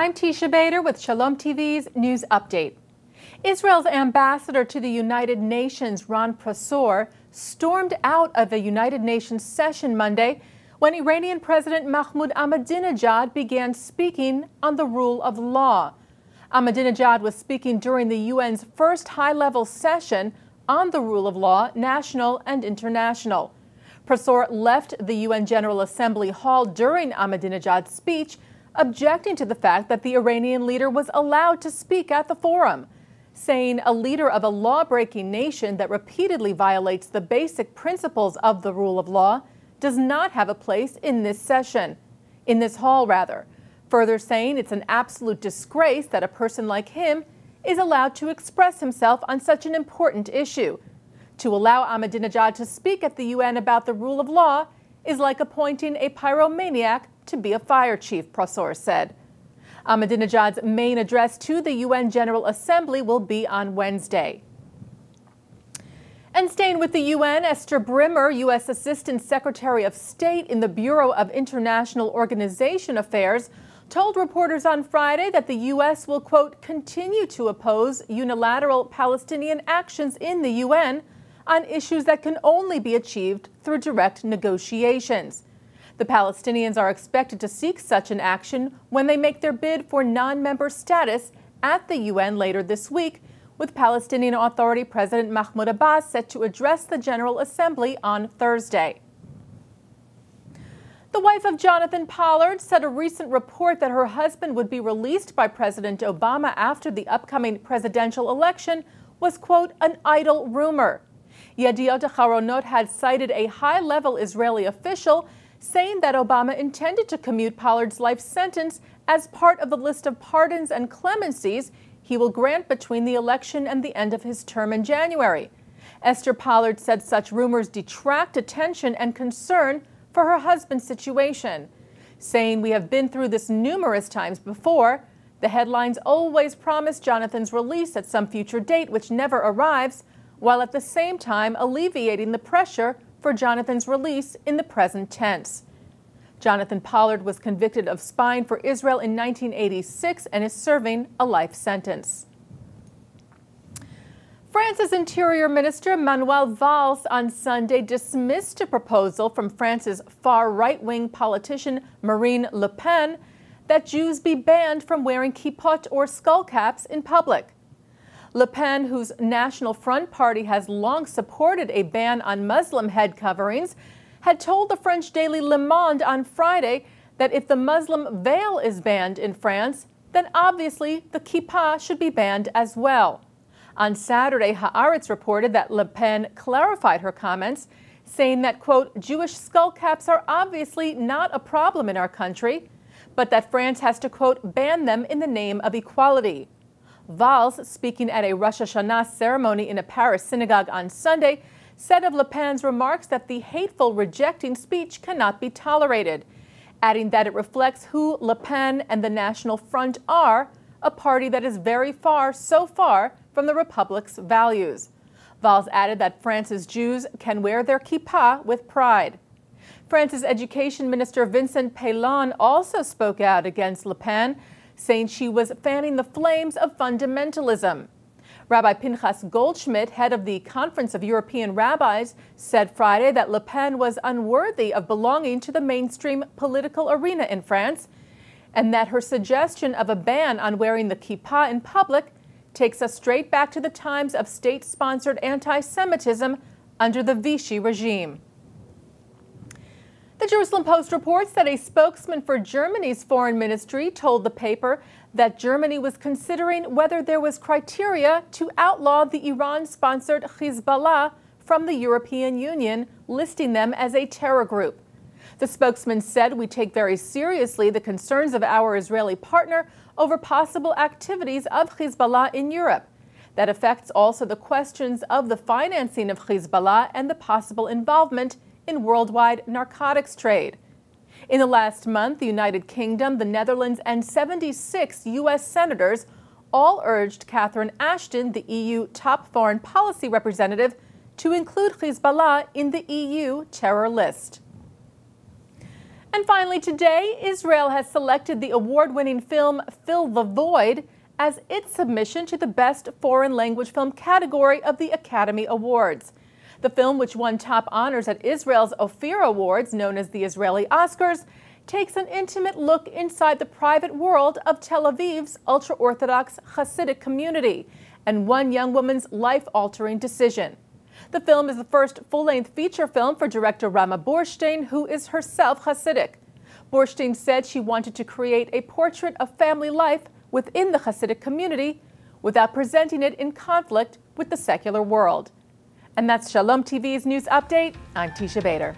I'm Teisha Bader with Shalom TV's News Update. Israel's ambassador to the United Nations, Ron Prosor, stormed out of a United Nations session Monday when Iranian President Mahmoud Ahmadinejad began speaking on the rule of law. Ahmadinejad was speaking during the UN's first high-level session on the rule of law, national and international. Prosor left the UN General Assembly hall during Ahmadinejad's speech, objecting to the fact that the Iranian leader was allowed to speak at the forum, saying a leader of a law-breaking nation that repeatedly violates the basic principles of the rule of law does not have a place in this hall. Further saying it's an absolute disgrace that a person like him is allowed to express himself on such an important issue. To allow Ahmadinejad to speak at the UN about the rule of law is like appointing a pyromaniac to be a fire chief, Prosor said. Ahmadinejad's main address to the UN General Assembly will be on Wednesday. And staying with the UN, Esther Brimmer, U.S. Assistant Secretary of State in the Bureau of International Organization Affairs, told reporters on Friday that the U.S. will, quote, continue to oppose unilateral Palestinian actions in the UN on issues that can only be achieved through direct negotiations. The Palestinians are expected to seek such an action when they make their bid for non-member status at the UN later this week, with Palestinian Authority President Mahmoud Abbas set to address the General Assembly on Thursday. The wife of Jonathan Pollard said a recent report that her husband would be released by President Obama after the upcoming presidential election was, quote, an idle rumor. Yediot Acharonot had cited a high-level Israeli official saying that Obama intended to commute Pollard's life sentence as part of the list of pardons and clemencies he will grant between the election and the end of his term in January. Esther Pollard said such rumors detract attention and concern for her husband's situation, saying, "We have been through this numerous times before. The headlines always promise Jonathan's release at some future date, which never arrives, while at the same time alleviating the pressure for Jonathan's release in the present tense." Jonathan Pollard was convicted of spying for Israel in 1986 and is serving a life sentence. France's Interior Minister Manuel Valls on Sunday dismissed a proposal from France's far right-wing politician Marine Le Pen that Jews be banned from wearing kippot or skull caps in public. Le Pen, whose National Front Party has long supported a ban on Muslim head coverings, had told the French daily Le Monde on Friday that if the Muslim veil is banned in France, then obviously the kippah should be banned as well. On Saturday, Haaretz reported that Le Pen clarified her comments, saying that, quote, Jewish skull caps are obviously not a problem in our country, but that France has to, quote, ban them in the name of equality. Valls, speaking at a Rosh Hashanah ceremony in a Paris synagogue on Sunday, said of Le Pen's remarks that the hateful, rejecting speech cannot be tolerated, adding that it reflects who Le Pen and the National Front are, a party that is so far from the Republic's values. Valls added that France's Jews can wear their kippah with pride. France's Education Minister Vincent Paillon also spoke out against Le Pen, saying she was fanning the flames of fundamentalism. Rabbi Pinchas Goldschmidt, head of the Conference of European Rabbis, said Friday that Le Pen was unworthy of belonging to the mainstream political arena in France, and that her suggestion of a ban on wearing the kippah in public takes us straight back to the times of state-sponsored anti-Semitism under the Vichy regime. The Jerusalem Post reports that a spokesman for Germany's foreign ministry told the paper that Germany was considering whether there was criteria to outlaw the Iran-sponsored Hezbollah from the European Union, listing them as a terror group. The spokesman said, "We take very seriously the concerns of our Israeli partner over possible activities of Hezbollah in Europe. That affects also the questions of the financing of Hezbollah and the possible involvement in worldwide narcotics trade." In the last month, the United Kingdom, the Netherlands, and 76 U.S. senators all urged Catherine Ashton, the EU top foreign policy representative, to include Hezbollah in the EU terror list. And finally today, Israel has selected the award-winning film Fill the Void as its submission to the Best Foreign Language Film category of the Academy Awards. The film, which won top honors at Israel's Ophir Awards, known as the Israeli Oscars, takes an intimate look inside the private world of Tel Aviv's ultra-Orthodox Hasidic community and one young woman's life-altering decision. The film is the first full-length feature film for director Rama Borstein, who is herself Hasidic. Borstein said she wanted to create a portrait of family life within the Hasidic community without presenting it in conflict with the secular world. And that's Shalom TV's news update. I'm Teisha Bader.